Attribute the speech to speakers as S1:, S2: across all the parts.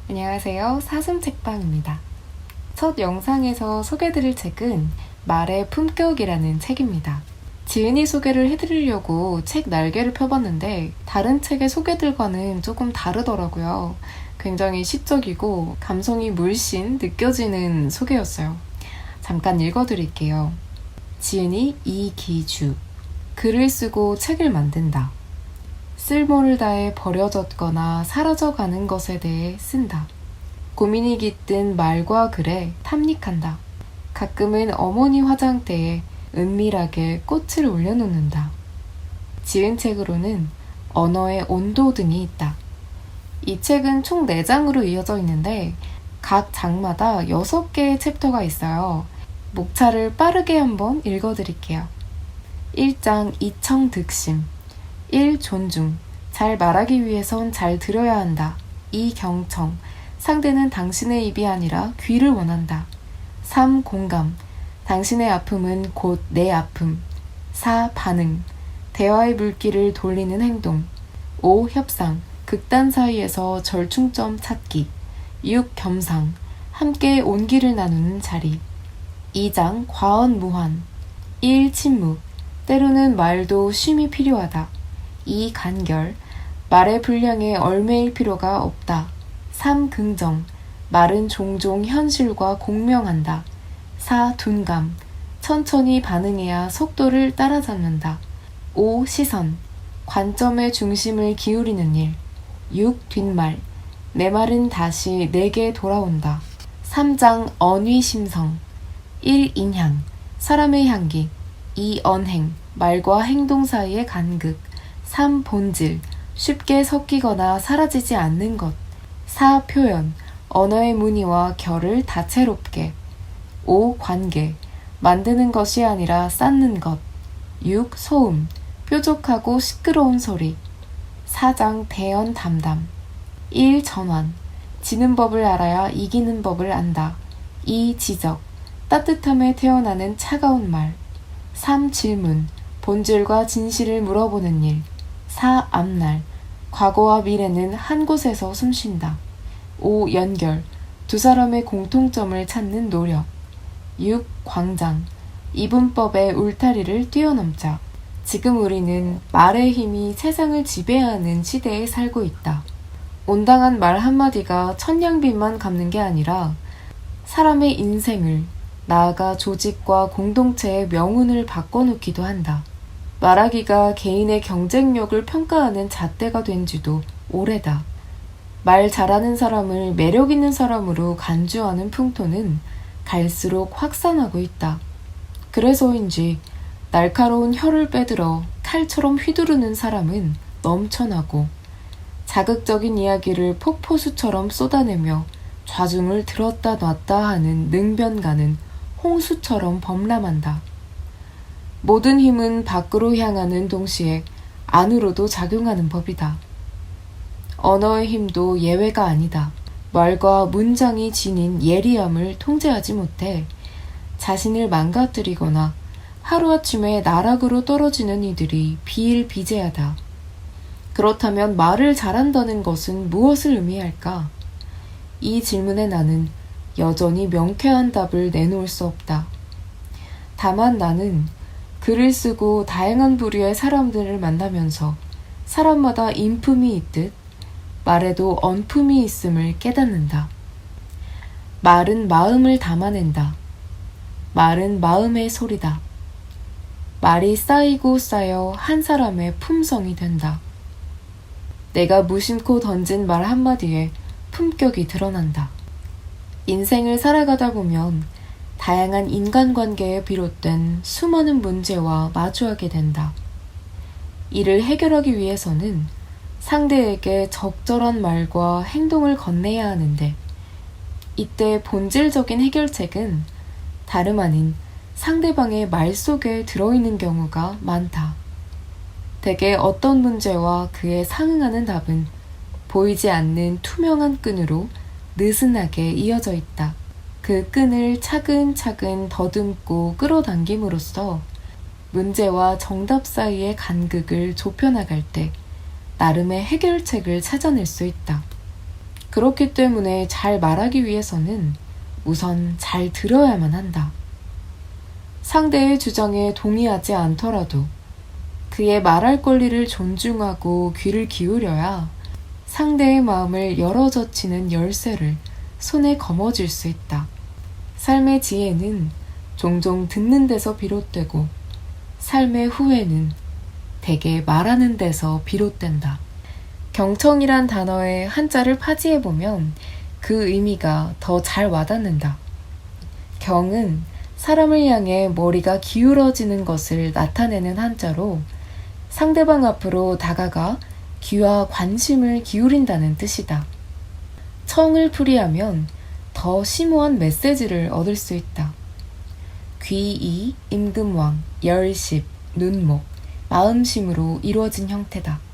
S1: 안녕하세요. 사슴책방입니다. 첫 영상에서 소개드릴 책은 말의 품격이라는 책입니다. 지은이 소개를 해드리려고 책 날개를 펴봤는데 다른 책의 소개들과는 조금 다르더라고요. 굉장히 시적이고 감성이 물씬 느껴지는 소개였어요. 잠깐 읽어드릴게요. 지은이 이기주. 글을 쓰고 책을 만든다. 쓸모를 다해 버려졌거나 사라져가는 것에 대해 쓴다. 고민이 깃든 말과 글에 탐닉한다. 가끔은 어머니 화장대에 은밀하게 꽃을 올려놓는다. 지은 책으로는 언어의 온도 등이 있다. 이 책은 총 4장으로 이어져 있는데 각 장마다 6개의 챕터가 있어요. 목차를 빠르게 한번 읽어드릴게요. 1장 이청득심 1. 존중. 잘 말하기 위해선 잘 들어야 한다. 2. 경청. 상대는 당신의 입이 아니라 귀를 원한다. 3. 공감. 당신의 아픔은 곧 내 아픔. 4. 반응. 대화의 물길을 돌리는 행동. 5. 협상. 극단 사이에서 절충점 찾기. 6. 겸상. 함께 온기를 나누는 자리. 2장 과언무환. 1. 침묵. 때로는 말도 쉼이 필요하다. 2. 간결. 말의 분량에 얽매일 필요가 없다. 3. 긍정. 말은 종종 현실과 공명한다. 4. 둔감. 천천히 반응해야 속도를 따라잡는다. 5. 시선. 관점의 중심을 기울이는 일. 6. 뒷말. 내 말은 다시 내게 돌아온다. 3장 언위심성. 1. 인향. 사람의 향기. 2. 언행. 말과 행동 사이의 간극. 3. 본질. 쉽게 섞이거나 사라지지 않는 것. 4. 표현. 언어의 무늬와 결을 다채롭게. 5. 관계. 만드는 것이 아니라 쌓는 것. 6. 소음. 뾰족하고 시끄러운 소리. 4장 대언 담담. 1. 전환. 지는 법을 알아야 이기는 법을 안다. 2. 지적. 따뜻함에 태어나는 차가운 말. 3. 질문. 본질과 진실을 물어보는 일. 4. 앞날. 과거와 미래는 한 곳에서 숨쉰다. 5. 연결. 두 사람의 공통점을 찾는 노력. 6. 광장. 이분법의 울타리를 뛰어넘자. 지금 우리는 말의 힘이 세상을 지배하는 시대에 살고 있다. 온당한 말 한마디가 천냥빚만 갚는 게 아니라 사람의 인생을, 나아가 조직과 공동체의 명운을 바꿔놓기도 한다. 말하기가 개인의 경쟁력을 평가하는 잣대가 된 지도 오래다. 말 잘하는 사람을 매력 있는 사람으로 간주하는 풍토는 갈수록 확산하고 있다. 그래서인지 날카로운 혀를 빼들어 칼처럼 휘두르는 사람은 넘쳐나고 자극적인 이야기를 폭포수처럼 쏟아내며 좌중을 들었다 놨다 하는 능변가는 홍수처럼 범람한다. 모든 힘은 밖으로 향하는 동시에 안으로도 작용하는 법이다. 언어의 힘도 예외가 아니다. 말과 문장이 지닌 예리함을 통제하지 못해 자신을 망가뜨리거나 하루아침에 나락으로 떨어지는 이들이 비일비재하다. 그렇다면 말을 잘한다는 것은 무엇을 의미할까? 이 질문에 나는 여전히 명쾌한 답을 내놓을 수 없다. 다만 나는 글을 쓰고 다양한 부류의 사람들을 만나면서 사람마다 인품이 있듯 말에도 언품이 있음을 깨닫는다. 말은 마음을 담아낸다. 말은 마음의 소리다. 말이 쌓이고 쌓여 한 사람의 품성이 된다. 내가 무심코 던진 말 한마디에 품격이 드러난다. 인생을 살아가다 보면 다양한 인간관계에 비롯된 수많은 문제와 마주하게 된다. 이를 해결하기 위해서는 상대에게 적절한 말과 행동을 건네야 하는데 이때 본질적인 해결책은 다름 아닌 상대방의 말 속에 들어있는 경우가 많다. 대개 어떤 문제와 그에 상응하는 답은 보이지 않는 투명한 끈으로 느슨하게 이어져 있다. 그 끈을 차근차근 더듬고 끌어당김으로써 문제와 정답 사이의 간극을 좁혀나갈 때 나름의 해결책을 찾아낼 수 있다. 그렇기 때문에 잘 말하기 위해서는 우선 잘 들어야만 한다. 상대의 주장에 동의하지 않더라도 그의 말할 권리를 존중하고 귀를 기울여야 상대의 마음을 열어젖히는 열쇠를 손에 거머쥘 수 있다. 삶의 지혜는 종종 듣는 데서 비롯되고 삶의 후회는 대개 말하는 데서 비롯된다. 경청이란 단어의 한자를 파지해보면 그 의미가 더 잘 와닿는다. 경은 사람을 향해 머리가 기울어지는 것을 나타내는 한자로 상대방 앞으로 다가가 귀와 관심을 기울인다는 뜻이다. 청을 풀이하면 더 심오한 메시지를 얻을 수 있다. 귀이, 임금왕, 열십, 눈목, 마음심으로 이루어진 형태다.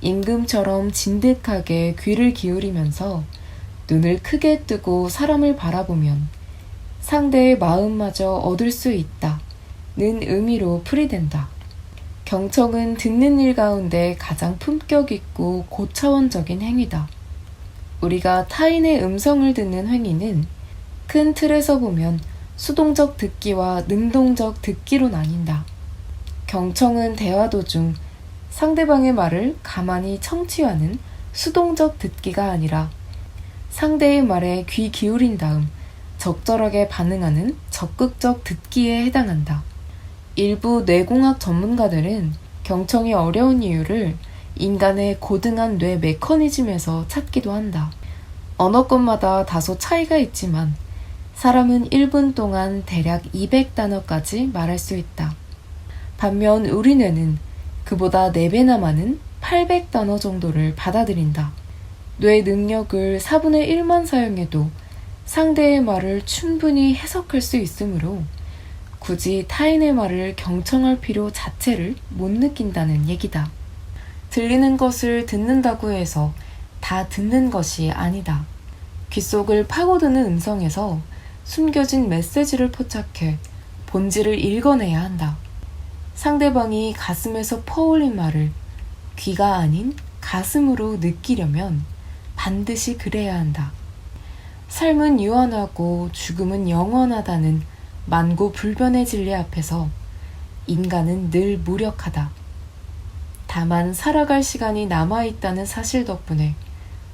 S1: 임금처럼 진득하게 귀를 기울이면서 눈을 크게 뜨고 사람을 바라보면 상대의 마음마저 얻을 수 있다는 의미로 풀이된다. 경청은 듣는 일 가운데 가장 품격 있고 고차원적인 행위다. 우리가 타인의 음성을 듣는 행위는 큰 틀에서 보면 수동적 듣기와 능동적 듣기로 나뉜다. 경청은 대화 도중 상대방의 말을 가만히 청취하는 수동적 듣기가 아니라 상대의 말에 귀 기울인 다음 적절하게 반응하는 적극적 듣기에 해당한다. 일부 뇌공학 전문가들은 경청이 어려운 이유를 인간의 고등한 뇌 메커니즘에서 찾기도 한다. 언어권마다 다소 차이가 있지만 사람은 1분 동안 대략 200단어까지 말할 수 있다. 반면 우리 뇌는 그보다 4배나 많은 800단어 정도를 받아들인다. 뇌 능력을 4분의 1만 사용해도 상대의 말을 충분히 해석할 수 있으므로 굳이 타인의 말을 경청할 필요 자체를 못 느낀다는 얘기다. 들리는 것을 듣는다고 해서 다 듣는 것이 아니다. 귓속을 파고드는 음성에서 숨겨진 메시지를 포착해 본질을 읽어내야 한다. 상대방이 가슴에서 퍼올린 말을 귀가 아닌 가슴으로 느끼려면 반드시 그래야 한다. 삶은 유한하고 죽음은 영원하다는 만고불변의 진리 앞에서 인간은 늘 무력하다. 다만 살아갈 시간이 남아있다는 사실 덕분에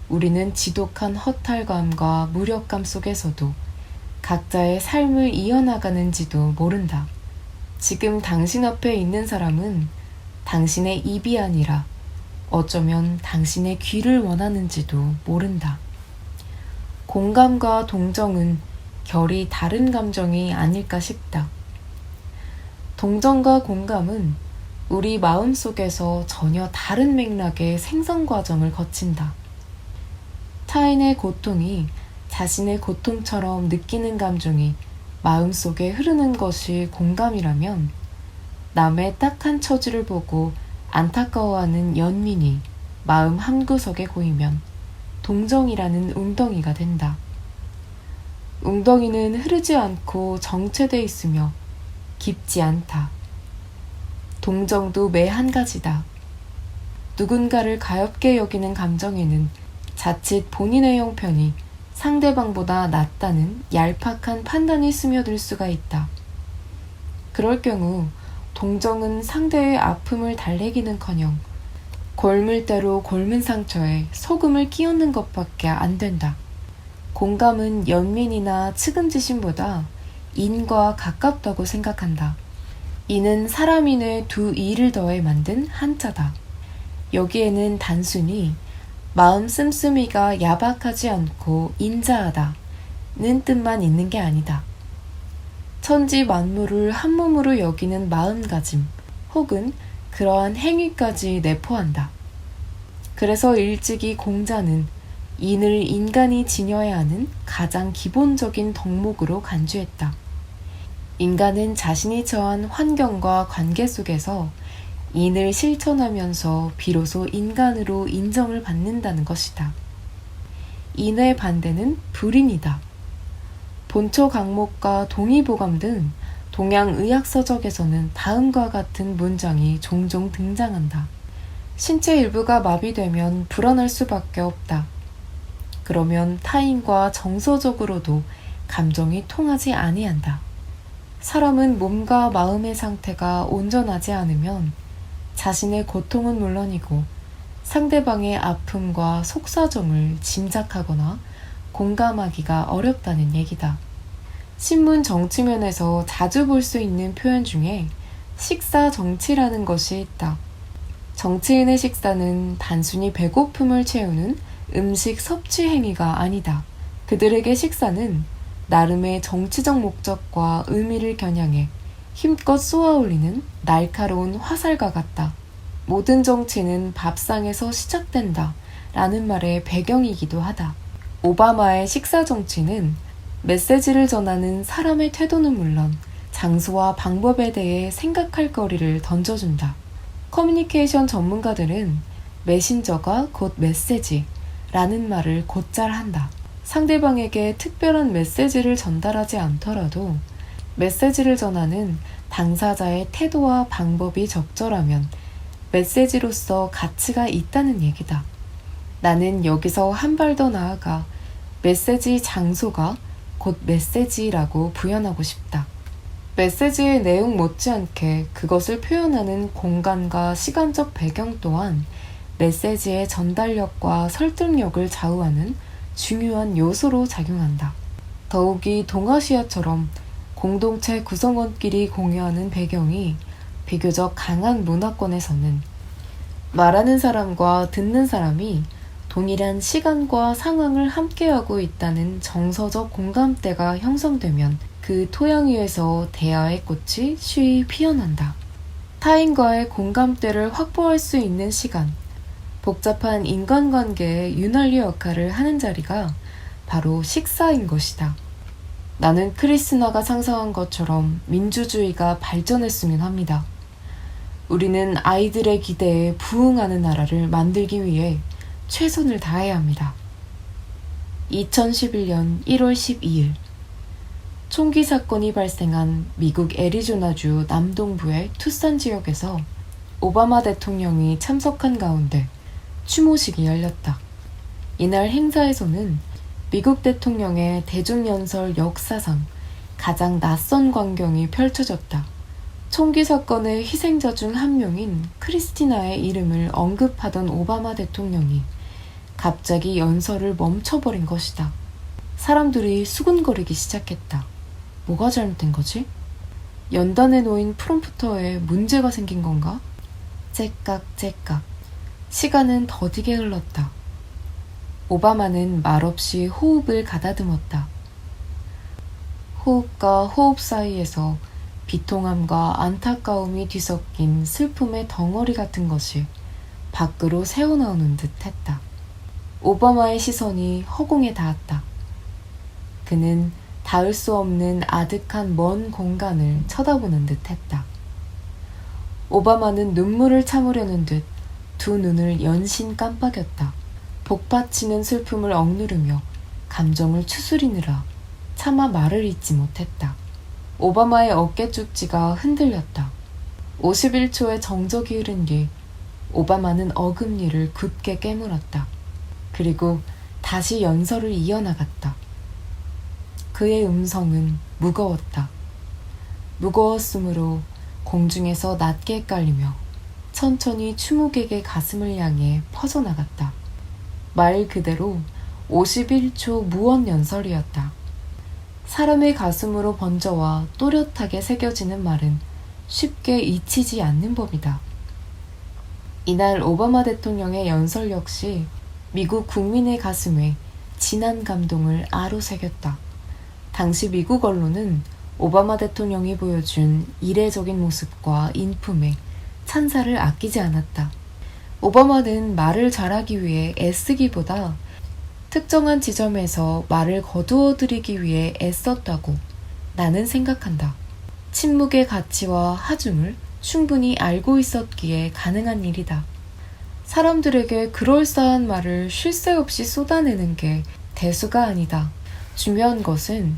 S1: 우리는 지독한 허탈감과 무력감 속에서도 각자의 삶을 이어나가는지도 모른다. 지금 당신 앞에 있는 사람은 당신의 입이 아니라 어쩌면 당신의 귀를 원하는지도 모른다. 공감과 동정은 결이 다른 감정이 아닐까 싶다. 동정과 공감은 우리 마음 속에서 전혀 다른 맥락의 생성 과정을 거친다. 타인의 고통이 자신의 고통처럼 느끼는 감정이 마음속에 흐르는 것이 공감이라면 남의 딱한 처지를 보고 안타까워하는 연민이 마음 한구석에 고이면 동정이라는 웅덩이가 된다. 웅덩이는 흐르지 않고 정체돼 있으며 깊지 않다. 동정도 매 한 가지다. 누군가를 가엽게 여기는 감정에는 자칫 본인의 형편이 상대방보다 낫다는 얄팍한 판단이 스며들 수가 있다. 그럴 경우 동정은 상대의 아픔을 달래기는커녕 골물 대로 골문 상처에 소금을 끼얹는 것밖에 안 된다. 공감은 연민이나 측은지심보다 인과 가깝다고 생각한다. 이는 사람인의 두 이를 더해 만든 한자다. 여기에는 단순히 마음 씀씀이가 야박하지 않고 인자하다는 뜻만 있는 게 아니다. 천지 만물을 한 몸으로 여기는 마음가짐 혹은 그러한 행위까지 내포한다. 그래서 일찍이 공자는 인을 인간이 지녀야 하는 가장 기본적인 덕목으로 간주했다. 인간은 자신이 처한 환경과 관계 속에서 인을 실천하면서 비로소 인간으로 인정을 받는다는 것이다. 인의 반대는 불인이다. 본초 강목과 동의보감 등 동양의학서적에서는 다음과 같은 문장이 종종 등장한다. 신체 일부가 마비되면 불어날 수밖에 없다. 그러면 타인과 정서적으로도 감정이 통하지 아니한다. 사람은 몸과 마음의 상태가 온전하지 않으면 자신의 고통은 물론이고 상대방의 아픔과 속사정을 짐작하거나 공감하기가 어렵다는 얘기다. 신문 정치면에서 자주 볼 수 있는 표현 중에 식사 정치라는 것이 있다. 정치인의 식사는 단순히 배고픔을 채우는 음식 섭취 행위가 아니다. 그들에게 식사는 나름의 정치적 목적과 의미를 겨냥해 힘껏 쏘아올리는 날카로운 화살과 같다. 모든 정치는 밥상에서 시작된다 라는 말의 배경이기도 하다. 오바마의 식사 정치는 메시지를 전하는 사람의 태도는 물론 장소와 방법에 대해 생각할 거리를 던져준다. 커뮤니케이션 전문가들은 메신저가 곧 메시지라는 말을 곧잘 한다. 상대방에게 특별한 메시지를 전달하지 않더라도 메시지를 전하는 당사자의 태도와 방법이 적절하면 메시지로서 가치가 있다는 얘기다. 나는 여기서 한 발 더 나아가 메시지 장소가 곧 메시지라고 부연하고 싶다. 메시지의 내용 못지않게 그것을 표현하는 공간과 시간적 배경 또한 메시지의 전달력과 설득력을 좌우하는 중요한 요소로 작용한다. 더욱이 동아시아처럼 공동체 구성원끼리 공유하는 배경이 비교적 강한 문화권에서는 말하는 사람과 듣는 사람이 동일한 시간과 상황을 함께하고 있다는 정서적 공감대가 형성되면 그 토양 위에서 대화의 꽃이 쉬이 피어난다. 타인과의 공감대를 확보할 수 있는 시간, 복잡한 인간관계의 윤활유 역할을 하는 자리가 바로 식사인 것이다. 나는 크리스나가 상상한 것처럼 민주주의가 발전했으면 합니다. 우리는 아이들의 기대에 부응하는 나라를 만들기 위해 최선을 다해야 합니다. 2011년 1월 12일 총기 사건이 발생한 미국 애리조나주 남동부의 투싼 지역에서 오바마 대통령이 참석한 가운데 추모식이 열렸다. 이날 행사에서는 미국 대통령의 대중연설 역사상 가장 낯선 광경이 펼쳐졌다. 총기 사건의 희생자 중 한 명인 크리스티나의 이름을 언급하던 오바마 대통령이 갑자기 연설을 멈춰버린 것이다. 사람들이 수군거리기 시작했다. 뭐가 잘못된 거지? 연단에 놓인 프롬프터에 문제가 생긴 건가? 째깍째깍. 시간은 더디게 흘렀다. 오바마는 말없이 호흡을 가다듬었다. 호흡과 호흡 사이에서 비통함과 안타까움이 뒤섞인 슬픔의 덩어리 같은 것이 밖으로 새어나오는 듯 했다. 오바마의 시선이 허공에 닿았다. 그는 닿을 수 없는 아득한 먼 공간을 쳐다보는 듯 했다. 오바마는 눈물을 참으려는 듯 두 눈을 연신 깜빡였다. 복받치는 슬픔을 억누르며 감정을 추스리느라 차마 말을 잇지 못했다. 오바마의 어깨 쪽지가 흔들렸다. 51초의 정적이 흐른 뒤 오바마는 어금니를 굳게 깨물었다. 그리고 다시 연설을 이어나갔다. 그의 음성은 무거웠다. 무거웠으므로 공중에서 낮게 깔리며 천천히 추모객의 가슴을 향해 퍼져나갔다. 말 그대로 51초 무언 연설이었다. 사람의 가슴으로 번져와 또렷하게 새겨지는 말은 쉽게 잊히지 않는 법이다. 이날 오바마 대통령의 연설 역시 미국 국민의 가슴에 진한 감동을 아로새겼다. 당시 미국 언론은 오바마 대통령이 보여준 이례적인 모습과 인품에 찬사를 아끼지 않았다. 오바마는 말을 잘하기 위해 애쓰기보다 특정한 지점에서 말을 거두어들이기 위해 애썼다고 나는 생각한다. 침묵의 가치와 하중을 충분히 알고 있었기에 가능한 일이다. 사람들에게 그럴싸한 말을 쉴 새 없이 쏟아내는 게 대수가 아니다. 중요한 것은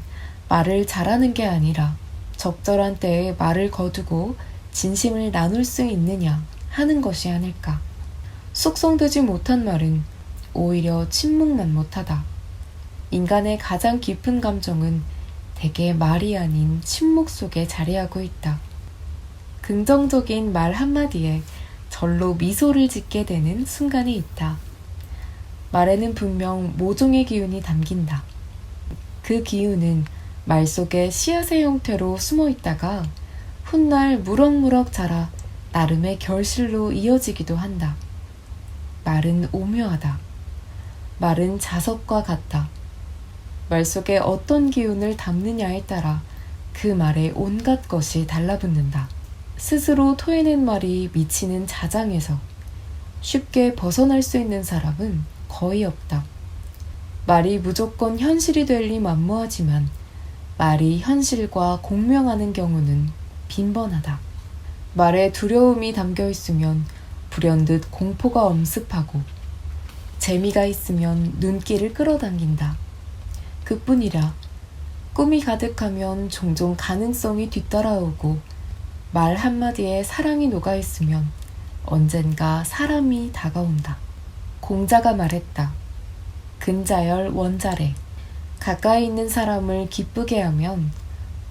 S1: 말을 잘하는 게 아니라 적절한 때에 말을 거두고 진심을 나눌 수 있느냐 하는 것이 아닐까. 숙성되지 못한 말은 오히려 침묵만 못하다. 인간의 가장 깊은 감정은 대개 말이 아닌 침묵 속에 자리하고 있다. 긍정적인 말 한마디에 절로 미소를 짓게 되는 순간이 있다. 말에는 분명 모종의 기운이 담긴다. 그 기운은 말 속에 씨앗의 형태로 숨어 있다가 훗날 무럭무럭 자라 나름의 결실로 이어지기도 한다. 말은 오묘하다. 말은 자석과 같다. 말 속에 어떤 기운을 담느냐에 따라 그 말에 온갖 것이 달라붙는다. 스스로 토해낸 말이 미치는 자장에서 쉽게 벗어날 수 있는 사람은 거의 없다. 말이 무조건 현실이 될 리 만무하지만 말이 현실과 공명하는 경우는 빈번하다. 말에 두려움이 담겨 있으면 불현듯 공포가 엄습하고 재미가 있으면 눈길을 끌어당긴다. 그뿐이라 꿈이 가득하면 종종 가능성이 뒤따라오고 말 한마디에 사랑이 녹아있으면 언젠가 사람이 다가온다. 공자가 말했다. 근자열 원자래. 가까이 있는 사람을 기쁘게 하면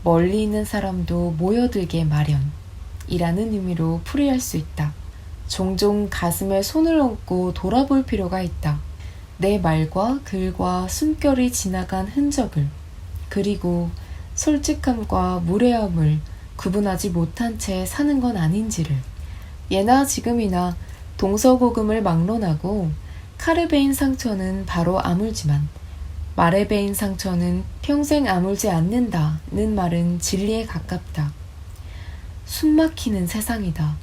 S1: 멀리 있는 사람도 모여들게 마련이라는 의미로 풀이할 수 있다. 종종 가슴에 손을 얹고 돌아볼 필요가 있다. 내 말과 글과 숨결이 지나간 흔적을, 그리고 솔직함과 무례함을 구분하지 못한 채 사는 건 아닌지를. 예나 지금이나 동서고금을 막론하고 칼에 베인 상처는 바로 아물지만 말에 베인 상처는 평생 아물지 않는다는 말은 진리에 가깝다. 숨막히는 세상이다.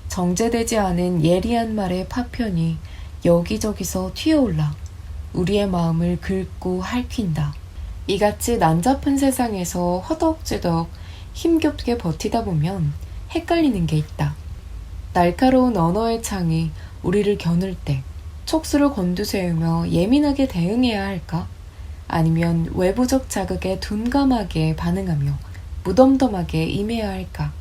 S1: 정제되지 않은 예리한 말의 파편이 여기저기서 튀어올라 우리의 마음을 긁고 핥힌다. 이같이 난잡한 세상에서 허덕지덕 힘겹게 버티다 보면 헷갈리는 게 있다. 날카로운 언어의 창이 우리를 겨눌 때 촉수를 곤두세우며 예민하게 대응해야 할까? 아니면 외부적 자극에 둔감하게 반응하며 무덤덤하게 임해야 할까?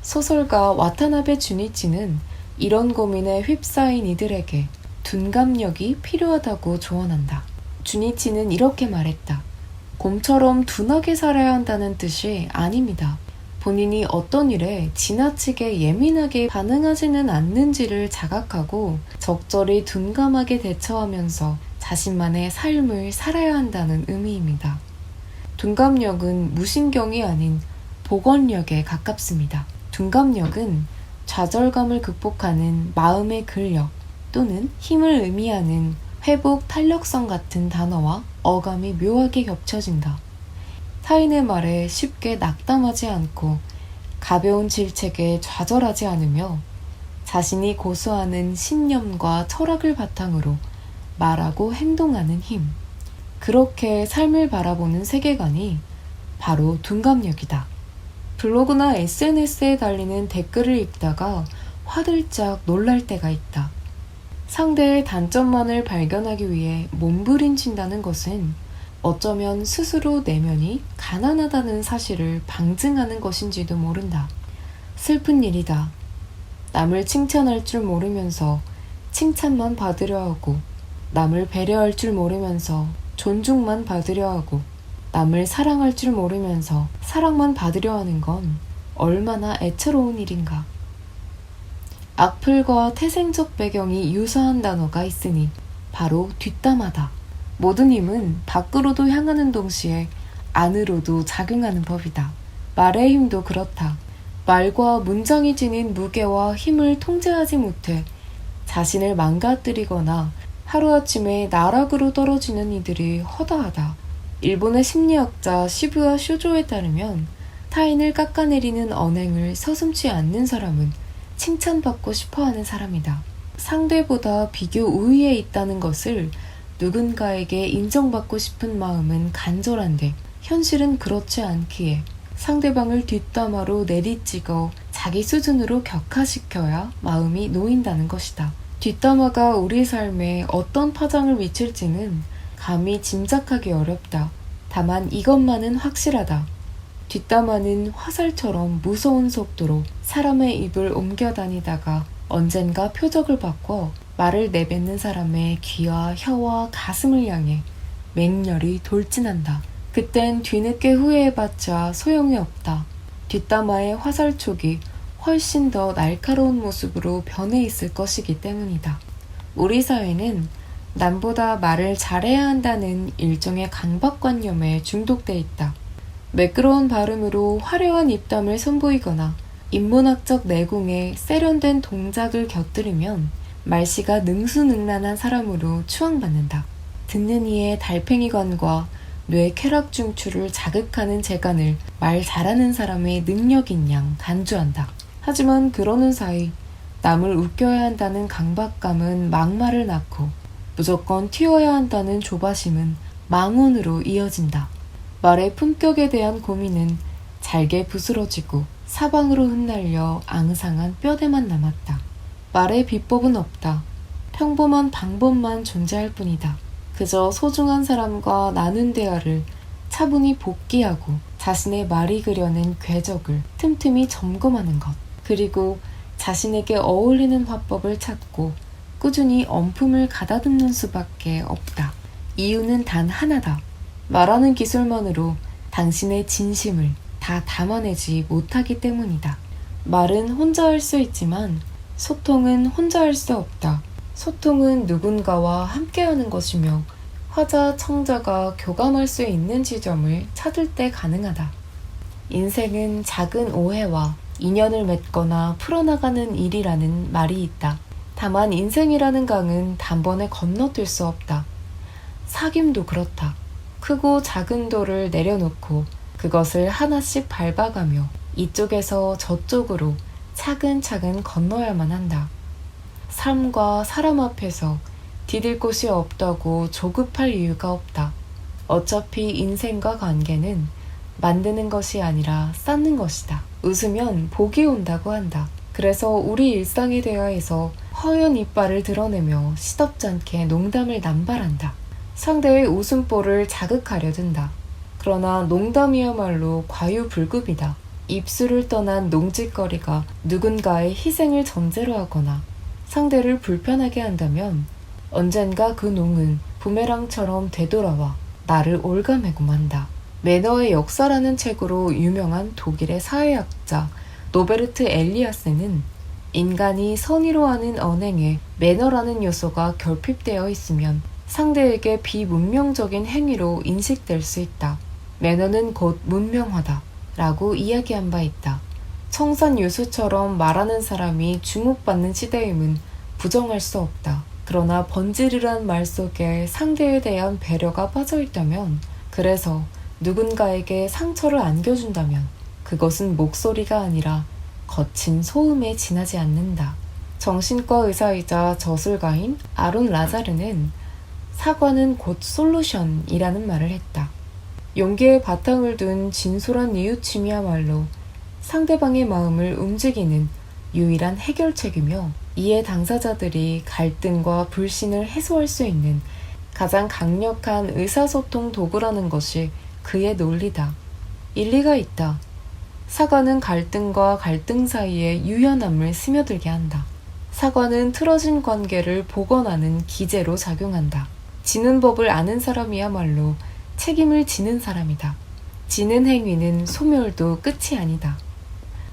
S1: 소설가 와타나베 주니치는 이런 고민에 휩싸인 이들에게 둔감력이 필요하다고 조언한다. 주니치는 이렇게 말했다. 곰처럼 둔하게 살아야 한다는 뜻이 아닙니다. 본인이 어떤 일에 지나치게 예민하게 반응하지는 않는지를 자각하고 적절히 둔감하게 대처하면서 자신만의 삶을 살아야 한다는 의미입니다. 둔감력은 무신경이 아닌 복원력에 가깝습니다. 둔감력은 좌절감을 극복하는 마음의 근력 또는 힘을 의미하는 회복 탄력성 같은 단어와 어감이 묘하게 겹쳐진다. 타인의 말에 쉽게 낙담하지 않고 가벼운 질책에 좌절하지 않으며 자신이 고수하는 신념과 철학을 바탕으로 말하고 행동하는 힘. 그렇게 삶을 바라보는 세계관이 바로 둔감력이다. 블로그나 SNS에 달리는 댓글을 읽다가 화들짝 놀랄 때가 있다. 상대의 단점만을 발견하기 위해 몸부림친다는 것은 어쩌면 스스로 내면이 가난하다는 사실을 방증하는 것인지도 모른다. 슬픈 일이다. 남을 칭찬할 줄 모르면서 칭찬만 받으려 하고, 남을 배려할 줄 모르면서 존중만 받으려 하고, 남을 사랑할 줄 모르면서 사랑만 받으려 하는 건 얼마나 애처로운 일인가. 악플과 태생적 배경이 유사한 단어가 있으니 바로 뒷담화다. 모든 힘은 밖으로도 향하는 동시에 안으로도 작용하는 법이다. 말의 힘도 그렇다. 말과 문장이 지닌 무게와 힘을 통제하지 못해 자신을 망가뜨리거나 하루아침에 나락으로 떨어지는 이들이 허다하다. 일본의 심리학자 시부야 쇼조에 따르면 타인을 깎아내리는 언행을 서슴지 않는 사람은 칭찬받고 싶어하는 사람이다. 상대보다 비교 우위에 있다는 것을 누군가에게 인정받고 싶은 마음은 간절한데 현실은 그렇지 않기에 상대방을 뒷담화로 내리찍어 자기 수준으로 격하시켜야 마음이 놓인다는 것이다. 뒷담화가 우리 삶에 어떤 파장을 미칠지는 감히 짐작하기 어렵다. 다만 이것만은 확실하다. 뒷담화는 화살처럼 무서운 속도로 사람의 입을 옮겨 다니다가 언젠가 표적을 바꿔 말을 내뱉는 사람의 귀와 혀와 가슴을 향해 맹렬히 돌진한다. 그땐 뒤늦게 후회해봤자 소용이 없다. 뒷담화의 화살촉이 훨씬 더 날카로운 모습으로 변해 있을 것이기 때문이다. 우리 사회는 남보다 말을 잘해야 한다는 일종의 강박관념에 중독돼 있다. 매끄러운 발음으로 화려한 입담을 선보이거나 인문학적 내공에 세련된 동작을 곁들이면 말씨가 능수능란한 사람으로 추앙받는다. 듣는 이의 달팽이관과 뇌 쾌락 중추를 자극하는 재간을 말 잘하는 사람의 능력인 양 간주한다. 하지만 그러는 사이 남을 웃겨야 한다는 강박감은 막말을 낳고 무조건 튀어야 한다는 조바심은 망언으로 이어진다. 말의 품격에 대한 고민은 잘게 부스러지고 사방으로 흩날려 앙상한 뼈대만 남았다. 말의 비법은 없다. 평범한 방법만 존재할 뿐이다. 그저 소중한 사람과 나눈 대화를 차분히 복기하고 자신의 말이 그려낸 궤적을 틈틈이 점검하는 것. 그리고 자신에게 어울리는 화법을 찾고 꾸준히 엄품을 가다듬는 수밖에 없다. 이유는 단 하나다. 말하는 기술만으로 당신의 진심을 다 담아내지 못하기 때문이다. 말은 혼자 할 수 있지만 소통은 혼자 할 수 없다. 소통은 누군가와 함께하는 것이며 화자, 청자가 교감할 수 있는 지점을 찾을 때 가능하다. 인생은 작은 오해와 인연을 맺거나 풀어나가는 일이라는 말이 있다. 다만 인생이라는 강은 단번에 건너뛸 수 없다. 사귐도 그렇다. 크고 작은 돌을 내려놓고 그것을 하나씩 밟아가며 이쪽에서 저쪽으로 차근차근 건너야만 한다. 삶과 사람 앞에서 디딜 곳이 없다고 조급할 이유가 없다. 어차피 인생과 관계는 만드는 것이 아니라 쌓는 것이다. 웃으면 복이 온다고 한다. 그래서 우리 일상의 대화에서 허연 이빨을 드러내며 시덥지 않게 농담을 남발한다. 상대의 웃음보를 자극하려 든다. 그러나 농담이야말로 과유불급이다. 입술을 떠난 농짓거리가 누군가의 희생을 전제로 하거나 상대를 불편하게 한다면 언젠가 그 농은 부메랑처럼 되돌아와 나를 올가매고 만다. 매너의 역사라는 책으로 유명한 독일의 사회학자 노베르트 엘리아스는 인간이 선의로 하는 언행에 매너라는 요소가 결핍되어 있으면 상대에게 비문명적인 행위로 인식될 수 있다. 매너는 곧 문명하다 라고 이야기한 바 있다. 청산유수처럼 말하는 사람이 주목받는 시대임은 부정할 수 없다. 그러나 번지르란 말 속에 상대에 대한 배려가 빠져있다면, 그래서 누군가에게 상처를 안겨준다면 그것은 목소리가 아니라 거친 소음에 지나지 않는다. 정신과 의사이자 저술가인 아론 라자르는 사과는 곧 솔루션이라는 말을 했다. 용기에 바탕을 둔 진솔한 뉘우침이야말로 상대방의 마음을 움직이는 유일한 해결책이며 이에 당사자들이 갈등과 불신을 해소할 수 있는 가장 강력한 의사소통 도구라는 것이 그의 논리다. 일리가 있다. 사과는 갈등과 갈등 사이에 유연함을 스며들게 한다. 사과는 틀어진 관계를 복원하는 기제로 작용한다. 지는 법을 아는 사람이야말로 책임을 지는 사람이다. 지는 행위는 소멸도 끝이 아니다.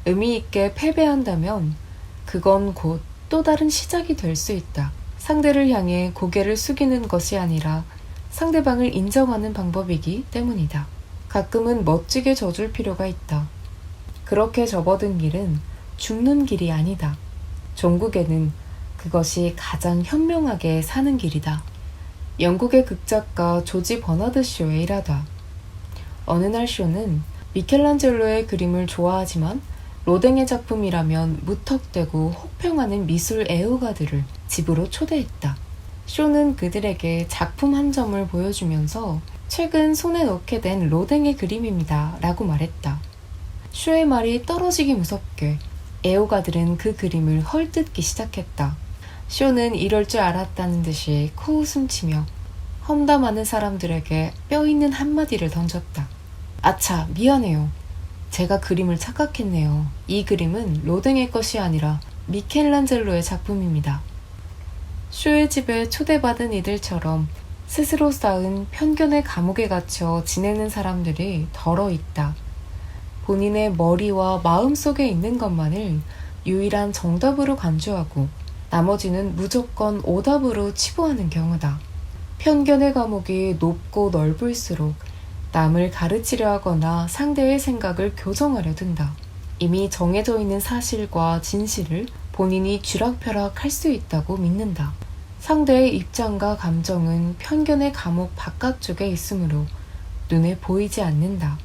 S1: 의미 있게 패배한다면 그건 곧 또 다른 시작이 될 수 있다. 상대를 향해 고개를 숙이는 것이 아니라 상대방을 인정하는 방법이기 때문이다. 가끔은 멋지게 져줄 필요가 있다. 그렇게 접어든 길은 죽는 길이 아니다. 종국에는 그것이 가장 현명하게 사는 길이다. 영국의 극작가 조지 버나드 쇼의 일화다. 어느 날 쇼는 미켈란젤로의 그림을 좋아하지만 로댕의 작품이라면 무턱대고 혹평하는 미술 애호가들을 집으로 초대했다. 쇼는 그들에게 작품 한 점을 보여주면서 최근 손에 넣게 된 로댕의 그림입니다 라고 말했다. 쇼의 말이 떨어지기 무섭게 애호가들은 그 그림을 헐뜯기 시작했다. 쇼는 이럴 줄 알았다는 듯이 코웃음치며 험담하는 사람들에게 뼈있는 한마디를 던졌다. 아차, 미안해요. 제가 그림을 착각했네요. 이 그림은 로댕의 것이 아니라 미켈란젤로의 작품입니다. 쇼의 집에 초대받은 이들처럼 스스로 쌓은 편견의 감옥에 갇혀 지내는 사람들이 덜어 있다. 본인의 머리와 마음 속에 있는 것만을 유일한 정답으로 간주하고 나머지는 무조건 오답으로 치부하는 경우다. 편견의 감옥이 높고 넓을수록 남을 가르치려 하거나 상대의 생각을 교정하려 든다. 이미 정해져 있는 사실과 진실을 본인이 쥐락펴락 할 수 있다고 믿는다. 상대의 입장과 감정은 편견의 감옥 바깥쪽에 있으므로 눈에 보이지 않는다.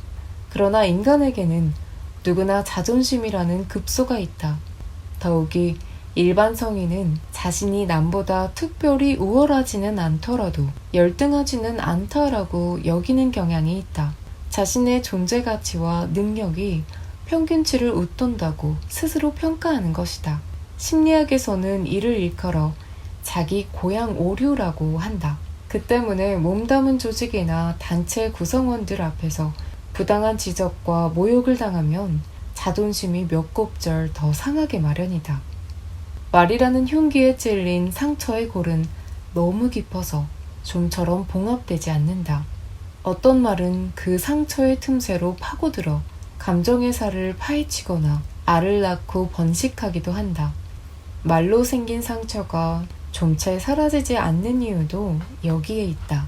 S1: 그러나 인간에게는 누구나 자존심이라는 급소가 있다. 더욱이 일반 성인은 자신이 남보다 특별히 우월하지는 않더라도 열등하지는 않다라고 여기는 경향이 있다. 자신의 존재 가치와 능력이 평균치를 웃돈다고 스스로 평가하는 것이다. 심리학에서는 이를 일컬어 자기 고양 오류라고 한다. 그 때문에 몸담은 조직이나 단체 구성원들 앞에서 부당한 지적과 모욕을 당하면 자존심이 몇 곱절 더 상하게 마련이다. 말이라는 흉기에 찔린 상처의 골은 너무 깊어서 좀처럼 봉합되지 않는다. 어떤 말은 그 상처의 틈새로 파고들어 감정의 살을 파헤치거나 알을 낳고 번식하기도 한다. 말로 생긴 상처가 좀채 사라지지 않는 이유도 여기에 있다.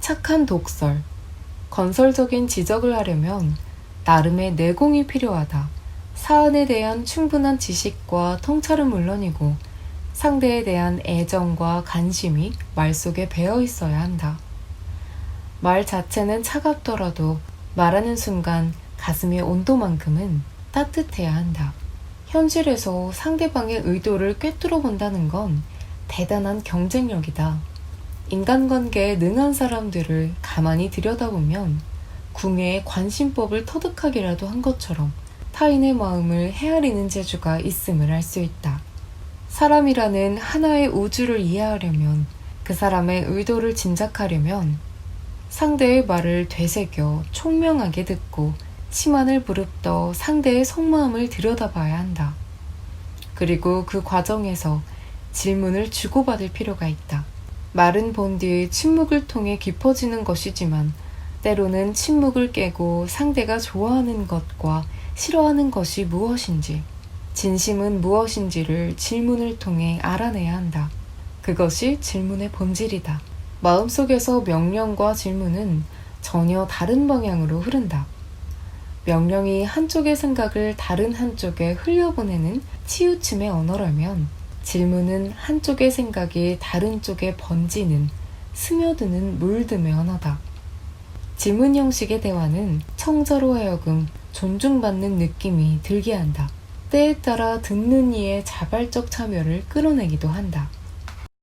S1: 착한 독설. 건설적인 지적을 하려면 나름의 내공이 필요하다. 사안에 대한 충분한 지식과 통찰은 물론이고 상대에 대한 애정과 관심이 말 속에 배어 있어야 한다. 말 자체는 차갑더라도 말하는 순간 가슴의 온도만큼은 따뜻해야 한다. 현실에서 상대방의 의도를 꿰뚫어 본다는 건 대단한 경쟁력이다. 인간관계에 능한 사람들을 가만히 들여다보면 궁예의 관심법을 터득하기라도 한 것처럼 타인의 마음을 헤아리는 재주가 있음을 알 수 있다. 사람이라는 하나의 우주를 이해하려면, 그 사람의 의도를 짐작하려면 상대의 말을 되새겨 총명하게 듣고 심한을 부릅떠 상대의 속마음을 들여다봐야 한다. 그리고 그 과정에서 질문을 주고받을 필요가 있다. 말은 본디 침묵을 통해 깊어지는 것이지만 때로는 침묵을 깨고 상대가 좋아하는 것과 싫어하는 것이 무엇인지, 진심은 무엇인지를 질문을 통해 알아내야 한다. 그것이 질문의 본질이다. 마음속에서 명령과 질문은 전혀 다른 방향으로 흐른다. 명령이 한쪽의 생각을 다른 한쪽에 흘려보내는 치우침의 언어라면 질문은 한쪽의 생각이 다른 쪽에 번지는, 스며드는 물듬의 언어다. 질문 형식의 대화는 청자로 하여금 존중받는 느낌이 들게 한다. 때에 따라 듣는 이의 자발적 참여를 끌어내기도 한다.